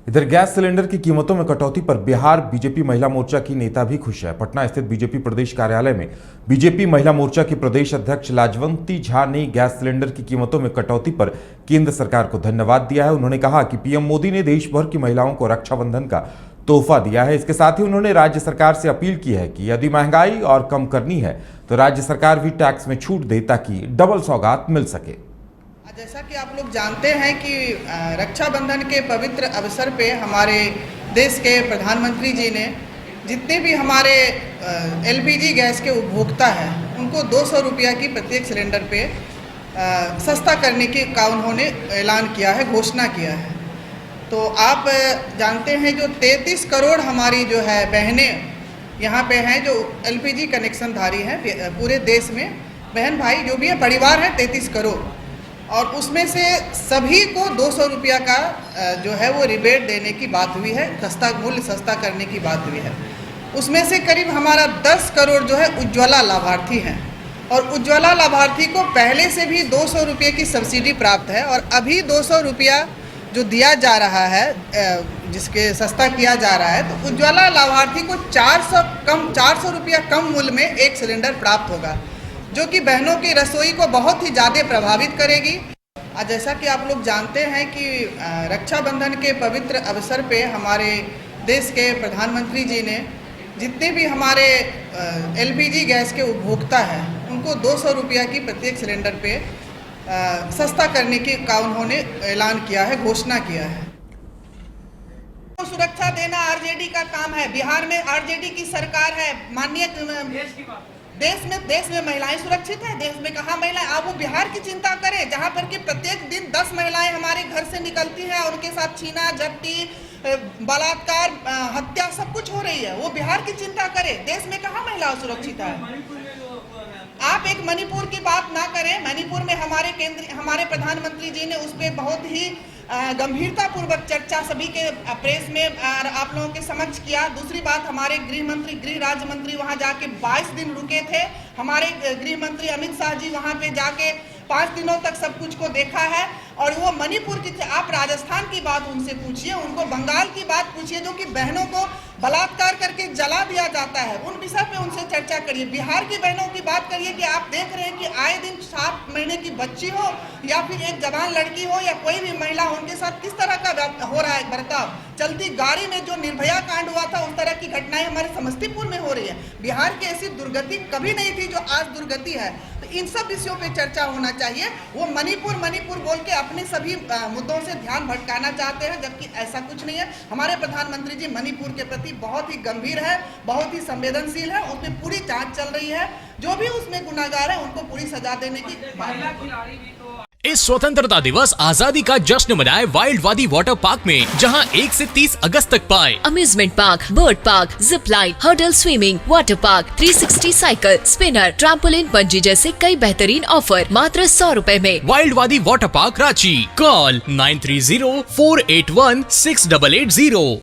इधर gas cylinder की कीमतों में कटौती पर बिहार बीजेपी महिला मोर्चा की नेता भी खुश है। पटना स्थित बीजेपी प्रदेश कार्यालय में बीजेपी महिला मोर्चा की प्रदेश अध्यक्ष लाजवंती झा ने गैस सिलेंडर की कीमतों में कटौती पर केंद्र सरकार को धन्यवाद दिया है। उन्होंने कहा कि पीएम मोदी ने देश भर की महिलाओं को रक्षाबंधन का तोहफा दिया है। इसके साथ ही उन्होंने राज्य सरकार से अपील की है कि यदि महंगाई और कम करनी है तो राज्य सरकार भी टैक्स में छूट दे ताकि डबल सौगात मिल सके। जैसा कि आप लोग जानते हैं कि रक्षाबंधन के पवित्र अवसर पे हमारे देश के प्रधानमंत्री जी ने जितने भी हमारे एलपीजी गैस के उपभोक्ता हैं उनको 200 रुपया की प्रत्येक सिलेंडर पे सस्ता करने का उन्होंने ऐलान किया है, घोषणा किया है। तो आप जानते हैं जो 33 करोड़ हमारी जो है बहनें यहाँ पे हैं जो एलपीजी कनेक्शनधारी हैं पूरे देश में, बहन भाई जो भी है परिवार है 33 करोड़, और उसमें से सभी को 200 रुपया का जो है वो रिबेट देने की बात हुई है, सस्ता मूल्य सस्ता करने की बात हुई है। उसमें से करीब हमारा 10 करोड़ जो है उज्ज्वला लाभार्थी हैं और उज्ज्वला लाभार्थी को पहले से भी 200 रुपये की सब्सिडी प्राप्त है और अभी 200 रुपया जो दिया जा रहा है जिसके सस्ता किया जा रहा है, तो उज्ज्वला लाभार्थी को 400 रुपया कम मूल्य में एक सिलेंडर प्राप्त होगा जो कि बहनों की रसोई को बहुत ही ज़्यादा प्रभावित करेगी। जैसा कि आप लोग जानते हैं कि रक्षाबंधन के पवित्र अवसर पे हमारे देश के प्रधानमंत्री जी ने जितने भी हमारे एलपीजी गैस के उपभोक्ता हैं उनको 200 रुपया की प्रत्येक सिलेंडर पे सस्ता करने का उन्होंने ऐलान किया है, घोषणा किया है। तो सुरक्षा देना आरजेडी का काम है। बिहार में आरजेडी की सरकार है, माननीय देश में महिलाएं सुरक्षित हैं। देश में कहाँ महिलाएं? आप वो बिहार की चिंता करें जहाँ पर कि प्रत्येक दिन 10 महिलाएं हमारे घर से निकलती हैं और उनके साथ छीना झपटी, बलात्कार, हत्या सब कुछ हो रही है। वो बिहार की चिंता करें। देश में कहाँ महिला सुरक्षित है? आप एक मणिपुर की बात ना करें। मणिपुर में हमारे प्रधानमंत्री जी ने उस पर बहुत ही गंभीरता पूर्वक चर्चा सभी के प्रेस में आप लोगों के समक्ष किया। दूसरी बात, हमारे गृह राज्य मंत्री वहां जाके 22 दिन रुके थे। हमारे गृह मंत्री अमित शाह जी वहां पे जाके 5 दिनों तक सब कुछ को देखा है। और वो मणिपुर की, आप राजस्थान की बात उनसे पूछिए, उनको बंगाल की बात पूछिए जो कि बहनों को बलात्कार करके जला दिया जाता है, उन विषय पे उनसे चर्चा करिए। बिहार की बहनों की बात करिए कि आप देख रहे हैं कि आए दिन 7 महीने की बच्ची हो या फिर एक जवान लड़की हो या कोई भी महिला, उनके साथ किस तरह का हो रहा है बर्ताव। चलती गाड़ी में जो निर्भया कांड हुआ था उस तरह की घटनाएं हमारे समस्तीपुर में हो रही है। बिहार की ऐसी दुर्गति कभी नहीं थी जो आज दुर्गति है। तो इन सब विषयों पे चर्चा होना चाहिए। वो मणिपुर बोल के अपने सभी मुद्दों से ध्यान भटकाना चाहते हैं, जबकि ऐसा कुछ नहीं है। हमारे प्रधानमंत्री जी मणिपुर के प्रति बहुत ही गंभीर है, बहुत ही संवेदनशील है। उसमें पूरी जांच चल रही है। जो भी उसमें गुनाहगार है उनको पूरी सजा देने की इस स्वतंत्रता दिवस आजादी का जश्न मनाए वाइल्ड वादी वाटर पार्क में, जहां 1 से 30 अगस्त तक पाए amusement park, boat park, zip line, hurdle swimming, water park, 360 cycle, spinner, trampoline, bungee जैसे कई बेहतरीन ऑफर मात्र 100 रुपए में। वाइल्ड वादी वाटर पार्क रांची। कॉल 9304816880।